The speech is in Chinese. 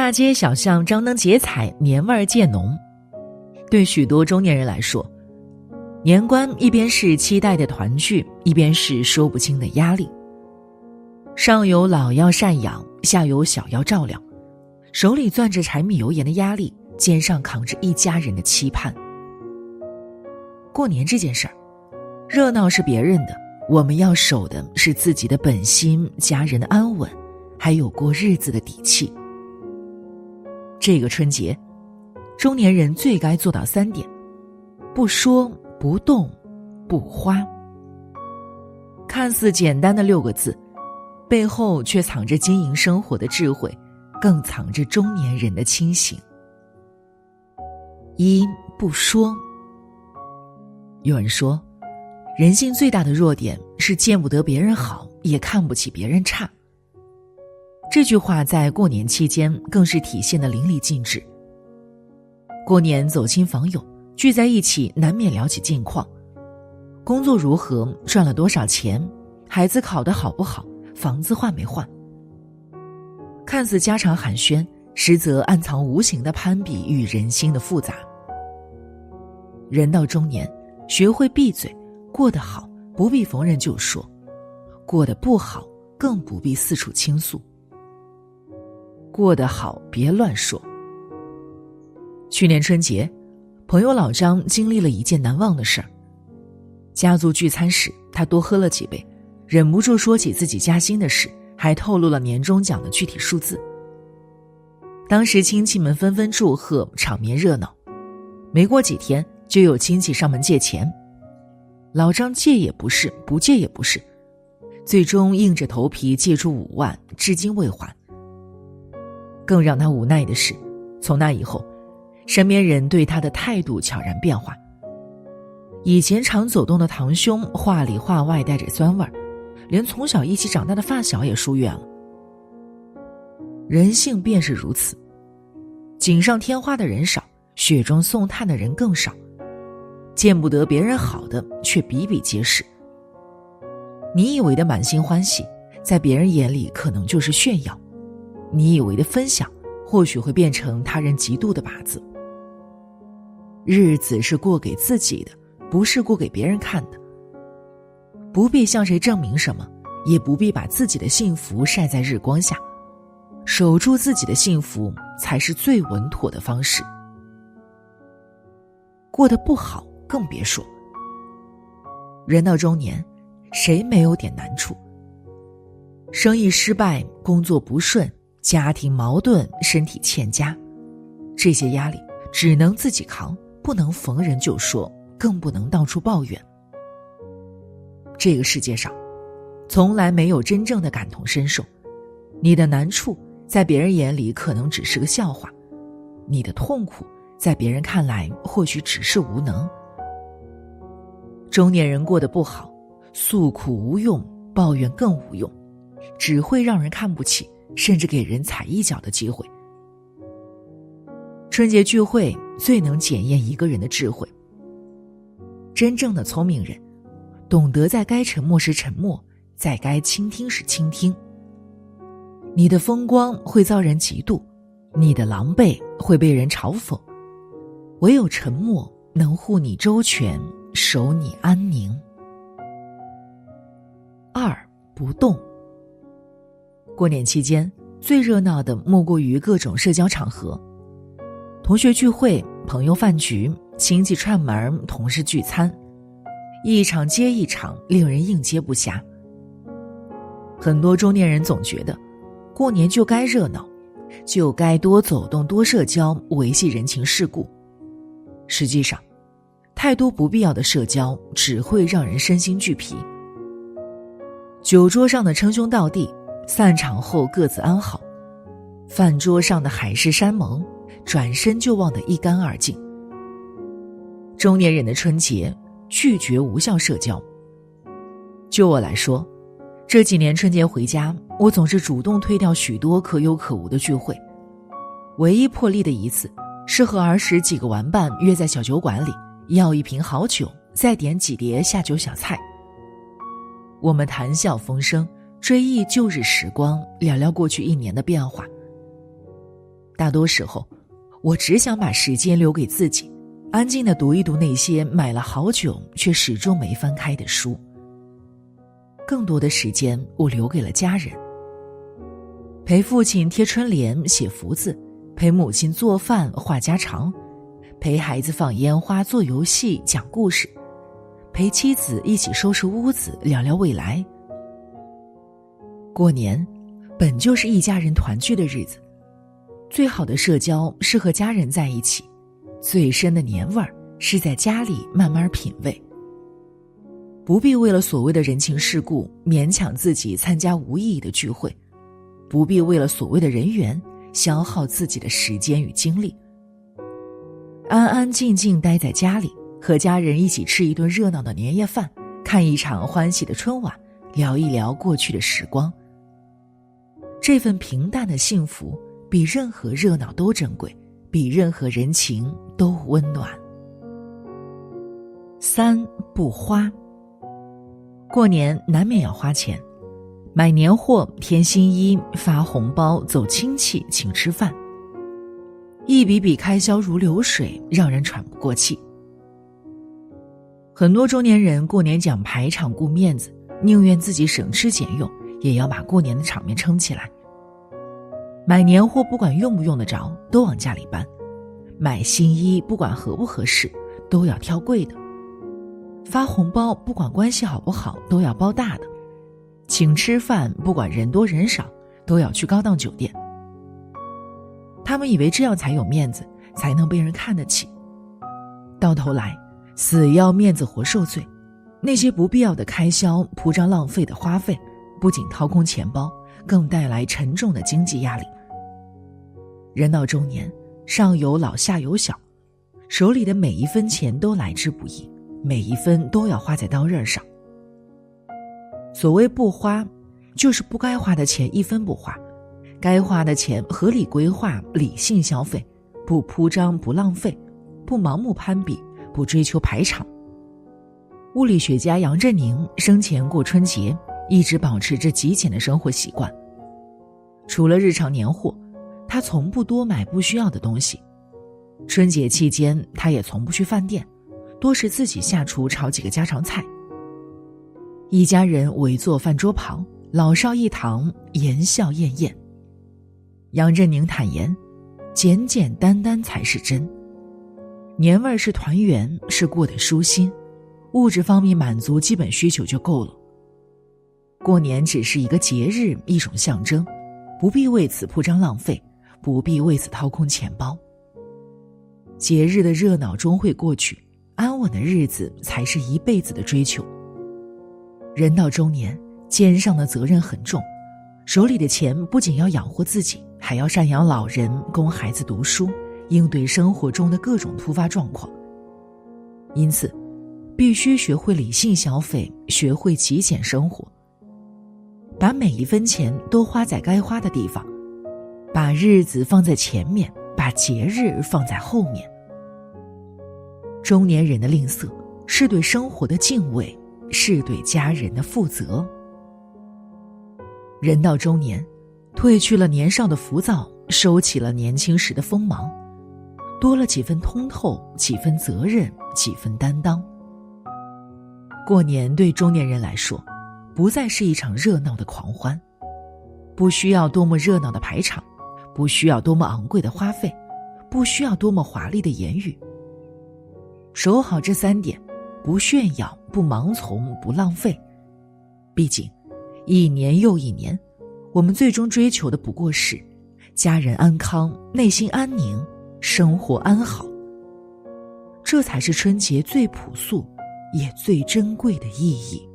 大街小巷张灯结彩，年味儿渐浓。对许多中年人来说，年关一边是期待的团聚，一边是说不清的压力。上有老要赡养，下有小要照料，手里攥着柴米油盐的压力，肩上扛着一家人的期盼。过年这件事儿，热闹是别人的，我们要守的是自己的本心，家人的安稳，还有过日子的底气。这个春节，中年人最该做到3点：不说、不动、不花。看似简单的6个字，背后却藏着经营生活的智慧，更藏着中年人的清醒。1. 不说。有人说，人性最大的弱点是见不得别人好，也看不起别人差。这句话在过年期间更是体现得淋漓尽致。过年走亲访友，聚在一起难免聊起近况，工作如何，赚了多少钱，孩子考得好不好，房子换没换。看似家常寒暄，实则暗藏无形的攀比与人心的复杂。人到中年，学会闭嘴，过得好不必逢人就说，过得不好更不必四处倾诉。过得好别乱说。去年春节，朋友老张经历了一件难忘的事儿。家族聚餐时，他多喝了几杯，忍不住说起自己加薪的事，还透露了年终奖的具体数字。当时亲戚们纷纷祝贺，场面热闹。没过几天，就有亲戚上门借钱，老张借也不是，不借也不是，最终硬着头皮借出5万，至今未还。更让他无奈的是，从那以后，身边人对他的态度悄然变化。以前常走动的堂兄，话里话外带着酸味儿，连从小一起长大的发小也疏远了。人性便是如此，锦上添花的人少，雪中送炭的人更少，见不得别人好的却比比皆是。你以为的满心欢喜，在别人眼里可能就是炫耀，你以为的分享，或许会变成他人嫉妒的靶子。日子是过给自己的，不是过给别人看的。不必向谁证明什么，也不必把自己的幸福晒在日光下，守住自己的幸福才是最稳妥的方式。过得不好更别说。人到中年，谁没有点难处？生意失败，工作不顺，家庭矛盾，身体欠佳，这些压力只能自己扛，不能逢人就说，更不能到处抱怨。这个世界上从来没有真正的感同身受，你的难处在别人眼里可能只是个笑话，你的痛苦在别人看来或许只是无能。中年人过得不好，诉苦无用，抱怨更无用，只会让人看不起，甚至给人踩一脚的机会。春节聚会最能检验一个人的智慧。真正的聪明人，懂得在该沉默时沉默，在该倾听时倾听。你的风光会遭人嫉妒，你的狼狈会被人嘲讽，唯有沉默能护你周全，守你安宁。2. 不动。过年期间，最热闹的莫过于各种社交场合，同学聚会，朋友饭局，亲戚串门，同事聚餐，一场接一场，令人应接不暇。很多中年人总觉得，过年就该热闹，就该多走动多社交，维系人情世故。实际上，太多不必要的社交只会让人身心俱疲。酒桌上的称兄道弟，散场后各自安好，饭桌上的海誓山盟，转身就忘得一干二净。中年人的春节，拒绝无效社交。就我来说，这几年春节回家，我总是主动推掉许多可有可无的聚会。唯一破例的一次，是和儿时几个玩伴约在小酒馆里，要一瓶好酒，再点几碟下酒小菜。我们谈笑风生，追忆旧日时光，聊聊过去1年的变化。大多时候，我只想把时间留给自己，安静地读一读那些买了好久却始终没翻开的书。更多的时间我留给了家人，陪父亲贴春联写福字，陪母亲做饭话家常，陪孩子放烟花做游戏讲故事，陪妻子一起收拾屋子聊聊未来。过年本就是一家人团聚的日子，最好的社交是和家人在一起，最深的年味儿是在家里慢慢品味。不必为了所谓的人情世故勉强自己参加无意义的聚会，不必为了所谓的人缘消耗自己的时间与精力。安安静静待在家里，和家人一起吃一顿热闹的年夜饭，看一场欢喜的春晚，聊一聊过去的时光。这份平淡的幸福比任何热闹都珍贵，比任何人情都温暖。3. 不花。过年难免要花钱，买年货、添新衣、发红包、走亲戚、请吃饭，一笔笔开销如流水，让人喘不过气。很多中年人过年讲排场顾面子，宁愿自己省吃俭用，也要把过年的场面撑起来。买年货不管用不用得着，都往家里搬；买新衣不管合不合适，都要挑贵的；发红包不管关系好不好，都要包大的；请吃饭不管人多人少，都要去高档酒店。他们以为这样才有面子，才能被人看得起，到头来死要面子活受罪。那些不必要的开销、铺张浪费的花费，不仅掏空钱包，更带来沉重的经济压力。人到中年，上有老下有小，手里的每一分钱都来之不易，每一分都要花在刀刃上。所谓不花，就是不该花的钱一分不花，该花的钱合理规划，理性消费，不铺张不浪费，不盲目攀比，不追求排场。物理学家杨振宁生前过春节一直保持着极简的生活习惯，除了日常年货，他从不多买不需要的东西。春节期间他也从不去饭店，多是自己下厨炒几个家常菜。一家人围坐饭桌旁，老少一堂，言笑晏晏。杨振宁坦言，简简单单才是真。年味是团圆，是过得舒心，物质方面满足基本需求就够了。过年只是一个节日，一种象征，不必为此铺张浪费，不必为此掏空钱包。节日的热闹终会过去，安稳的日子才是一辈子的追求。人到中年，肩上的责任很重，手里的钱不仅要养活自己，还要赡养老人，供孩子读书，应对生活中的各种突发状况。因此，必须学会理性消费，学会极简生活，把每一分钱都花在该花的地方，把日子放在前面，把节日放在后面。中年人的吝啬，是对生活的敬畏，是对家人的负责。人到中年，褪去了年少的浮躁，收起了年轻时的锋芒，多了几分通透，几分责任，几分担当。过年对中年人来说，不再是一场热闹的狂欢，不需要多么热闹的排场，不需要多么昂贵的花费，不需要多么华丽的言语。守好这3点，不炫耀，不盲从，不浪费。毕竟一年又一年，我们最终追求的不过是家人安康，内心安宁，生活安好。这才是春节最朴素也最珍贵的意义。